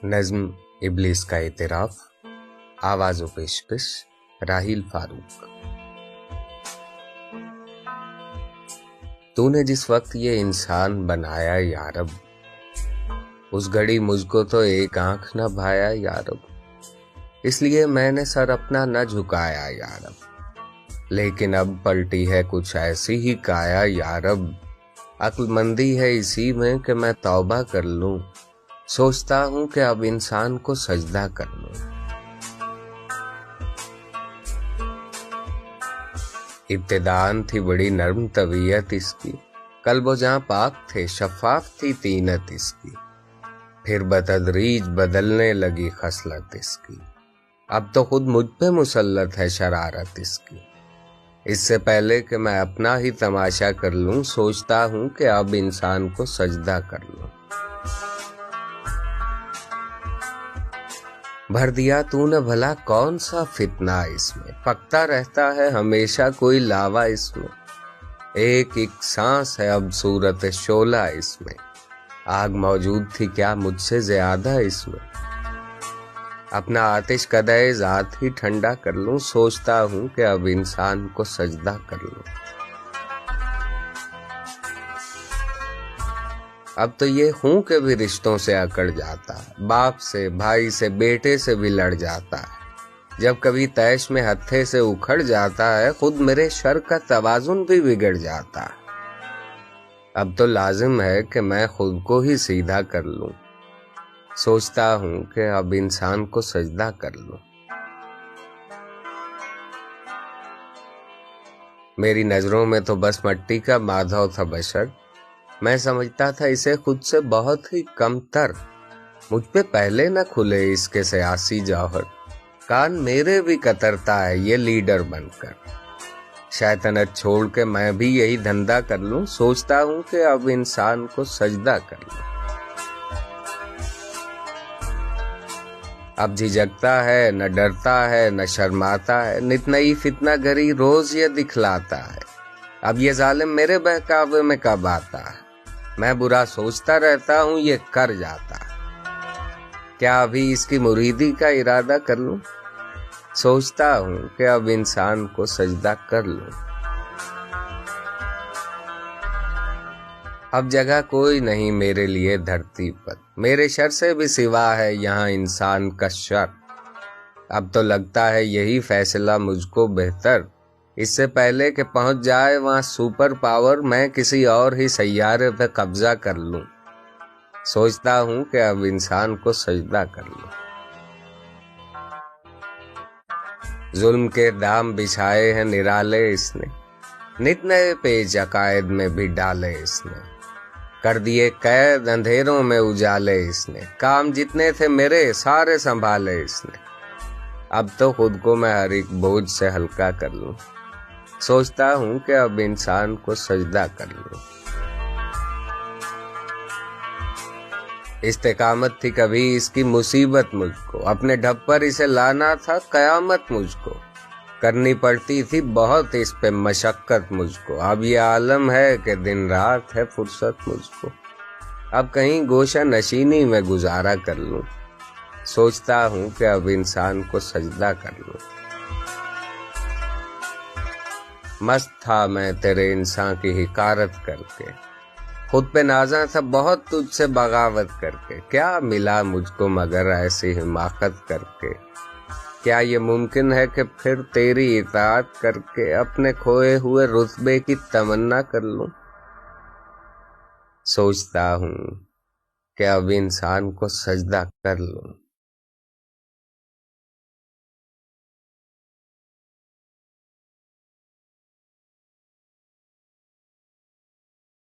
नज्म इब्लिस का इतराफ, आवाज़ व पेशकश राहिल फारूक। तूने जिस वक्त ये इंसान बनाया यारब, उस घड़ी मुझको तो एक आंख न भाया यारब, इसलिए मैंने सर अपना न झुकाया यारब। लेकिन अब पलटी है कुछ ऐसी ही काया यारब, अक्लमंदी है इसी में कि मैं तौबा कर लूं, सोचता हूं कि अब इंसान को सजदा कर लूं। इब्तिदान थी बड़ी नर्म तबीयत इसकी, कल्बो जहां पाक थे शफाफ थी तीनत इसकी, फिर बतदरीज बदलने लगी खसलत इसकी, अब तो खुद मुझ पे मुसल्लत है शरारत इसकी। इससे पहले कि मैं अपना ही तमाशा कर लूं, सोचता हूं कि अब इंसान को सजदा कर लूं। भर दिया तूने भला कौन सा फितना इसमें, पकता रहता है हमेशा कोई लावा इसमें, एक एक सांस है अब सूरत शोला इसमें, आग मौजूद थी क्या मुझसे ज्यादा इसमें। अपना आतिश कदे ज़ात ही ठंडा कर लूं, सोचता हूं कि अब इंसान को सजदा कर लूं। अब तो ये हूं कि भी रिश्तों से अकड़ जाता है, बाप से भाई से बेटे से भी लड़ जाता है, जब कभी तैश में हत्थे से उखड़ जाता है, खुद मेरे शर का तवाजुन भी बिगड़ जाता है। अब तो लाजिम है कि मैं खुद को ही सीधा कर लूं, सोचता हूं कि अब इंसान को सजदा कर लूं। मेरी नजरों में तो बस मट्टी का माधव था बशर, मैं समझता था इसे खुद से बहुत ही कमतर, मुझ पे पहले न खुले इसके सियासी जौहर, कान मेरे भी कतरता है ये लीडर बनकर। शैतानत छोड़ के मैं भी यही धंधा कर लूं, सोचता हूं कि अब इंसान को सजदा कर लूं। अब झिझकता है न डरता है न शर्माता है, नित नई फितना गरी रोज ये दिखलाता है, अब ये जालिम मेरे बहकावे में कब आता है, मैं बुरा सोचता रहता हूं ये कर जाता है। क्या अभी इसकी मुरीदी का इरादा कर लूं, सोचता हूं कि अब इंसान को सजदा कर लूं। अब जगह कोई नहीं मेरे लिए धरती पर, मेरे शर से भी सिवा है यहाँ इंसान का शर। अब तो लगता है यही फैसला मुझको बेहतर, इससे पहले कि पहुंच जाए वहां सुपर पावर, मैं किसी और ही सैयारे पे कब्जा कर लूं, सोचता हूं कि अब इंसान को सजदा कर लूं। जुल्म के दाम बिछाए हैं निराले इसने, नित नए पेच अकायद में भी डाले इसने, कर दिए कैद अंधेरों में उजाले इसने, काम जितने थे मेरे सारे संभाले इसने। अब तो खुद को मैं हर एक बोझ से हल्का कर लूं, सोचता हूं कि अब इंसान को सजदा कर लूं। इस्तेकामत थी कभी इसकी मुसीबत मुझको, अपने ढब पर इसे लाना था कयामत मुझको, करनी पड़ती थी बहुत इस पे मशक्कत मुझको, अब ये आलम है कि दिन रात है फुर्सत मुझको, अब कहीं गोशा नशीनी में गुजारा कर लूं, सोचता हूं कि अब इंसान को सजदा कर लूं। मस्त था मैं तेरे इंसान की हिकारत करके, खुद पे नाजा था बहुत तुझसे बगावत करके, क्या मिला मुझको मगर ऐसी हिमाकत करके, क्या ये मुमकिन है कि फिर तेरी इताअत करके अपने खोए हुए रुतबे की तमन्ना कर लूं, सोचता हूं कि अब इंसान को सजदा कर लूं।